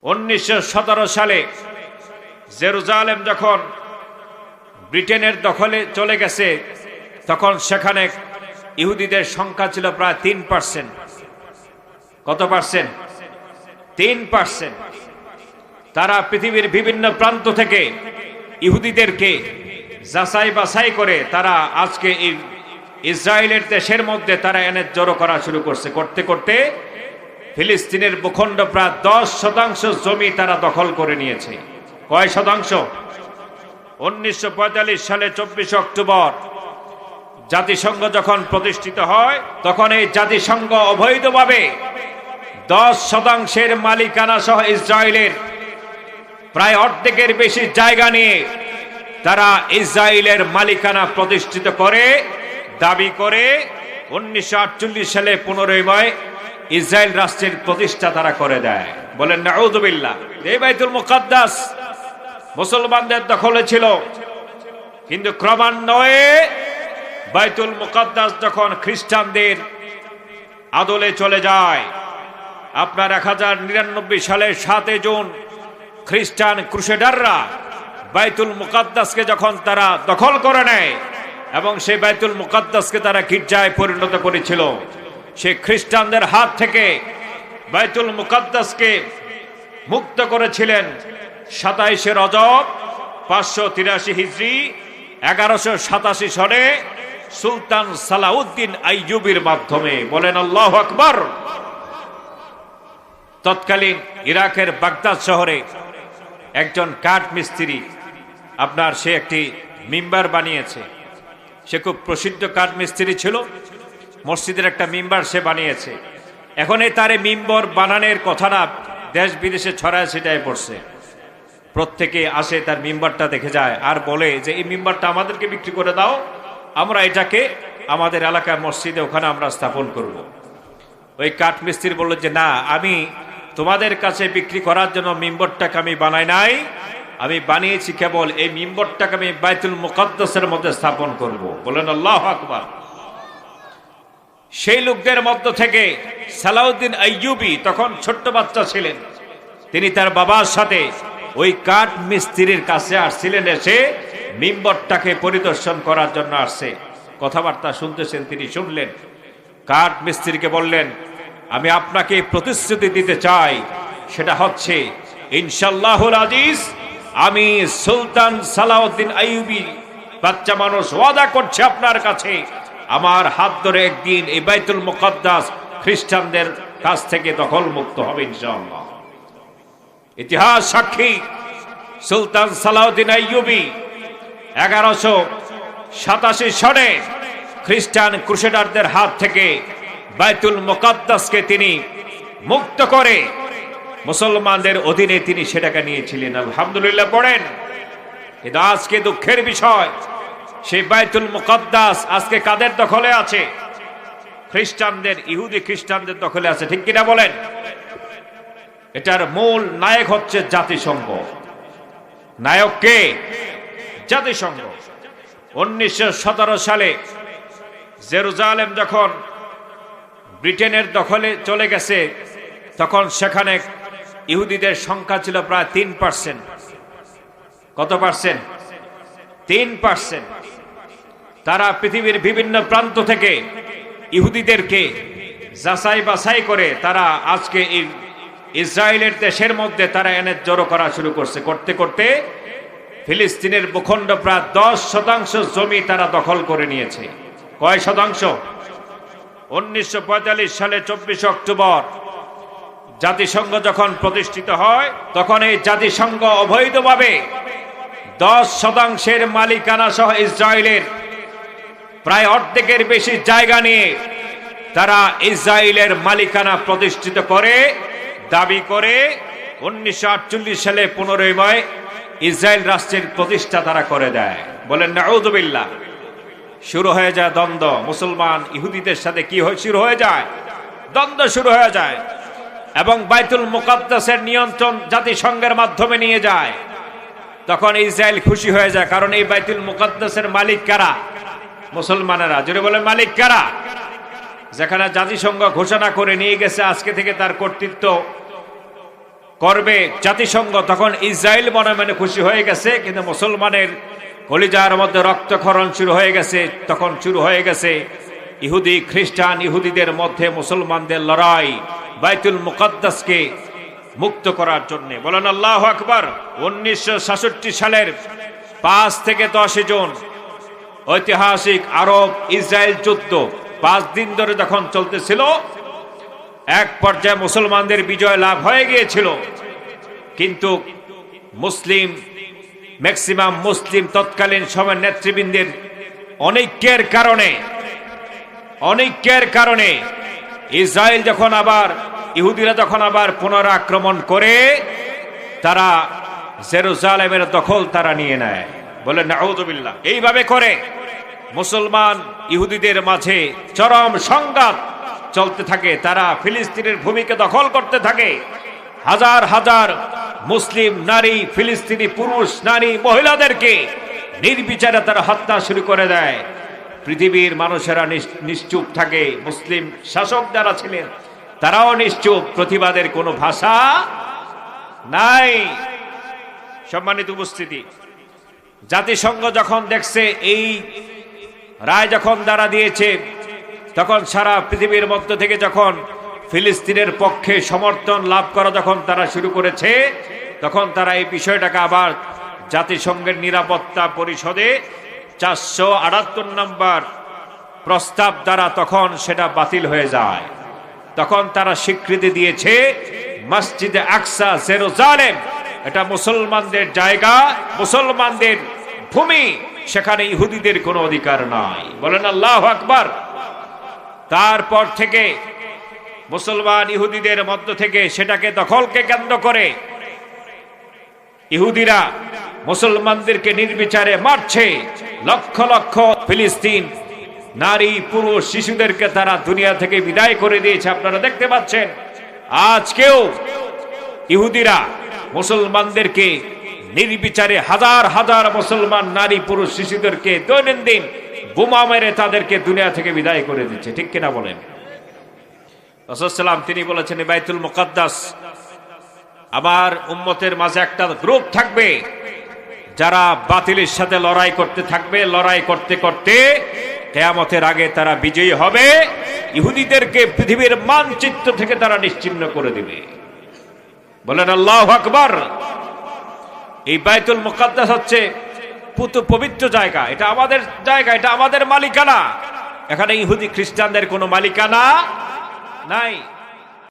1917 সালে জেরুজালেম যখন ব্রিটেনের দখলে চলে গেছে, তখন সেখানে ইহুদিদের সংখ্যা ছিল প্রায় 3%। কত পার্সেন্ট? 3%। তারা পৃথিবীর বিভিন্ন প্রান্ত থেকে ইহুদিদেরকে যাচাই বাছাই করে তারা আজকে এই ইসরায়েলের দেশের মধ্যে তারা এনে জড়ো করা শুরু করছে। করতে করতে ফিলিস্তিনের ভূখণ্ড প্রায় 10% জমি তারা দখল করে নিয়েছে। কয় শতাংশ? 1945 সালে 24 অক্টোবর জাতিসংঘ যখন প্রতিষ্ঠিত হয়, তখন এই জাতিসংঘ অবৈধভাবে 10% মালিকানা সহ ইসরায়েলের প্রায় অর্ধেকের বেশি জায়গা নিয়ে তারা ইসরায়েলের মালিকানা প্রতিষ্ঠিত করে দাবি করে 1948 সালে 15 মে ইসরায়েল রাষ্ট্রের প্রতিষ্ঠা তারা করে দেয়। বলেন নাউযুবিল্লাহ। এই বাইতুল মুকাদ্দাস মুসলমানদের দখলে ছিল, কিন্তু ক্রমান্বয়ে বাইতুল মুকাদ্দাস যখন খ্রিস্টানদের আদলে চলে যায়, আপনার 1099 সালের 7 জুন খ্রিস্টান ক্রুসেডাররা বাইতুল মুকাদ্দাসকে যখন তারা দখল করে নেয় এবং সেই বাইতুল মুকাদ্দাসকে তারা গির্জায় পরিণত করেছিল, সে খ্রিস্টানদের হাত থেকে বাইতুল মুকাদ্দাসকে মুক্ত করেছিলেন 27 রজব 583 হিজরি 1187 সনে সুলতান সালাউদ্দিন আইয়ুবীর মাধ্যমে। বলেন আল্লাহু আকবার। তৎকালীন ইরাকের বাগদাদ শহরে একজন কাঠ মিস্ত্রি, আপনার সে একটি মিম্বার বানিয়েছে। সে খুব প্রসিদ্ধ কাঠ মিস্ত্রি ছিল, মসজিদের একটা মিম্বার সে বানিয়েছে। এখন এই তার মিম্বর বানানোর কথাটা দেশ বিদেশে ছড়ায় ছিটায় পড়ছে। প্রত্যেকে আসে তার মিম্বারটা দেখে যায় আর বলে যে এই মিম্বারটা আমাদেরকে বিক্রি করে দাও, আমরা এটাকে আমাদের এলাকার মসজিদে ওখানে আমরা স্থাপন করব। ওই কাঠ মিস্ত্রি বলল যে না, আমি তোমাদের কাছে বিক্রি করার জন্য মিম্বরটাকে আমি বানাই নাই, আমি বানিয়েছি কেবল এই মিম্বরটাকে আমি বাইতুল মুকাদ্দাসের মধ্যে স্থাপন করব। বলেন আল্লাহু আকবার। সেই লোকদের মধ্য থেকে সালাউদ্দিন আইয়ুবী তখন ছোট্ট বাচ্চা ছিলেন, তিনি তার বাবার সাথে ওই কাঠ মিস্ত্রির কাছে আসছিলেন, এসে মিম্বরটাকে পরিদর্শন করার জন্য আসছে। কথাবার্তা শুনতেছেন, তিনি শুনলেন। কাঠ মিস্ত্রিকে বললেন, আমি আপনাকে প্রতিশ্রুতি দিতে চাই, সেটা হচ্ছে ইনশাআল্লাহুল আজিজ, আমি সুলতান সালাউদ্দিন আইয়ুবী বাচ্চা মানুষ ওয়াদা করছে আপনার কাছে, আমার হাত ধরে একদিন এই বাইতুল মুকাদ্দাস খ্রিস্টানদের কাছ থেকে দখল মুক্ত হবে ইনশাআল্লাহ। ইতিহাস সাক্ষী, সুলতান সালাউদ্দিন আইয়ুবী 1187 সনে খ্রিস্টান ক্রুসেডারদের হাত থেকে বাইতুল মুকাদ্দাসকে তিনি মুক্ত করে মুসলমানদের অধীনে তিনি সেটাকে নিয়েছিলেন। আলহামদুলিল্লাহ পড়েন। কিন্তু আজকে দুঃখের বিষয়, সেই বাইতুল মুকাদ্দাস আজকে কাদের দখলে আছে? খ্রিস্টানদের, ইহুদি খ্রিস্টানদের দখলে আছে, ঠিক কিনা বলেন? এটার মূল নায়ক হচ্ছে জাতিসংঘ। নায়ক কে? জাতিসংঘ। 1917 সালে জেরুজালেম যখন ব্রিটেনের দখলে চলে গেছে, তখন সেখানে ইহুদিদের সংখ্যা ছিল প্রায় 3%। কত পার্সেন্ট? 3%। তারা পৃথিবীর বিভিন্ন প্রান্ত থেকে ইহুদিদেরকে যাচাই বাছাই করে তারা আজকে এই ইসরায়েলের দেশের মধ্যে তারা এনে জড়ো করা শুরু করছে। করতে করতে ফিলিস্তিনের ভূখণ্ড প্রায় 10% জমি তারা দখল করে নিয়েছে। কয় শতাংশ? 1945 সালে 24 অক্টোবর জাতিসংঘ যখন প্রতিষ্ঠিত হয়, তখন এই জাতিসংঘ অবৈধভাবে 10% মালিকানা সহ ইসরায়েলের প্রায় অর্ধেকের বেশি জায়গা নিয়ে তারা ইসরায়েলের মালিকানা প্রতিষ্ঠিত করে দাবি করে 1948 সালে 15 মে ইসরায়েল রাষ্ট্রের প্রতিষ্ঠা তারা করে দেয়। বলেন নাউযুবিল্লাহ। শুরু হয়ে যায় দ্বন্দ্ব। মুসলমান ইহুদিদের সাথে কি শুরু হয়ে যায়? দ্বন্দ্ব শুরু হয়ে যায় এবং বাইতুল মুকাদ্দাসের নিয়ন্ত্রণ জাতিসংঘের মাধ্যমে নিয়ে যায়। তখন ইসরায়েল খুশি হয়ে যায়, কারণ এই বাইতুল মুকাদ্দাসের মালিক কারা? মুসলমানেরা। জোরে বলেন মালিক কারা? যেখানে জাতিসংঘ ঘোষণা করে নিয়ে গেছে আজকে থেকে তার কর্তৃত্ব করবে জাতিসংঘ, তখন ইসরায়েল মনে মনে খুশি হয়ে গেছে, কিন্তু মুসলমানের কলিজার মধ্যে রক্তক্ষরণ শুরু হয়ে গেছে। তখন শুরু হয়ে গেছে ইহুদি খ্রিস্টান, ইহুদিদের মধ্যে মুসলমানদের লড়াই বাইতুল মুকাদ্দাসকে মুক্ত করার জন্য। বলেন আল্লাহু আকবার। 1966 সালের 5 থেকে 10 জুন ঐতিহাসিক আরব ইসরায়েল যুদ্ধ 5 দিন ধরে যখন চলতেছিল, এক পর্যায়ে মুসলমানদের বিজয় লাভ হয়ে গিয়েছিল, কিন্তু মুসলিম ম্যাক্সিমাম মুসলিম তৎকালীন সময়ের নেতৃবৃন্দের অনৈক্যের কারণে ইসরায়েল যখন আবার ইহুদিরা যখন আবার পুনরাক্রমণ করে, তারা জেরুজালেমের দখল তারা নিয়ে নেয়। বলে নাউযুবিল্লাহ। এইভাবে করে মুসলমান ইহুদিদের মাঝে চরম সংঘাত চলতে থাকে। তারা ফিলিস্তিনের ভূমিকে দখল করতে থাকে। হাজার হাজার মুসলিম নারী, ফিলিস্তিনি পুরুষ, নারী, মহিলাদেরকে নির্বিচারে তারা হত্যা শুরু করে দেয়। পৃথিবীর মানুষেরা নিশ্চুপ থাকে। মুসলিম শাসক যারা ছিলেন তারাও নিশ্চুপ, প্রতিবাদের কোনো ভাষা নাই। সম্মানিত উপস্থিতি, জাতিসংঘ যখন দেখছে এই রায় যখন দ্বারা দিয়েছে, তখন সারা পৃথিবীর মধ্য থেকে যখন ফিলিস্তিনের পক্ষে সমর্থন লাভ করা যখন তারা শুরু করেছে, তখন তারা এই বিষয়টাকে আবার জাতিসংঘের নিরাপত্তা পরিষদে 478 নম্বর প্রস্তাব দ্বারা তখন সেটা বাতিল হয়ে যায়। তখন তারা স্বীকৃতি দিয়েছে মসজিদে আকসা জেরুজালেম এটা মুসলমানদের জায়গা, মুসলমানদের ভূমি, সেখানে ইহুদিদের কোনো অধিকার নাই। বলেন আল্লাহু আকবার। তারপর থেকে মুসলমান ইহুদিদের মধ্য থেকে সেটাকে দখলকে কেন্দ্র করে ইহুদিরা মুসলমানদেরকে নির্বিচারে মারছে। লক্ষ লক্ষ ফিলিস্তিন নারী, পুরুষ, শিশুদেরকে তারা দুনিয়া থেকে বিদায় করে দিয়েছে। আপনারা দেখতে পাচ্ছেন আজকেও ইহুদিরা মুসলমানদেরকে নির্বিচারে হাজার হাজার মুসলমান নারী, পুরুষ, শিশুদেরকে দৈনন্দিন বোমা মেরে তাদেরকে দুনিয়া থেকে বিদায় করে দিচ্ছে। ঠিক কিনা বলেন? রাসূল সাল্লাল্লাহু আলাইহি ওয়াসাল্লাম তিনি বলেছেন, বাইতুল মুকাদ্দাস আমার উম্মতের মাঝে একটা গ্রুপ থাকবে যারা বাতিলের সাথে লড়াই করতে থাকবে। লড়াই করতে করতে কিয়ামতের আগে তারা বিজয়ী হবে। ইহুদিদেরকে পৃথিবীর মানচিত্র থেকে তারা নিশ্চিহ্ন করে দিবে। বলেন আল্লাহু আকবার। এই বাইতুল মুকাদ্দাস হচ্ছে পবিত্র জায়গা। এটা আমাদের জায়গা, এটা আমাদের মালিকানা। এখানে ইহুদি খ্রিস্টানদের কোনো মালিকানা নাই।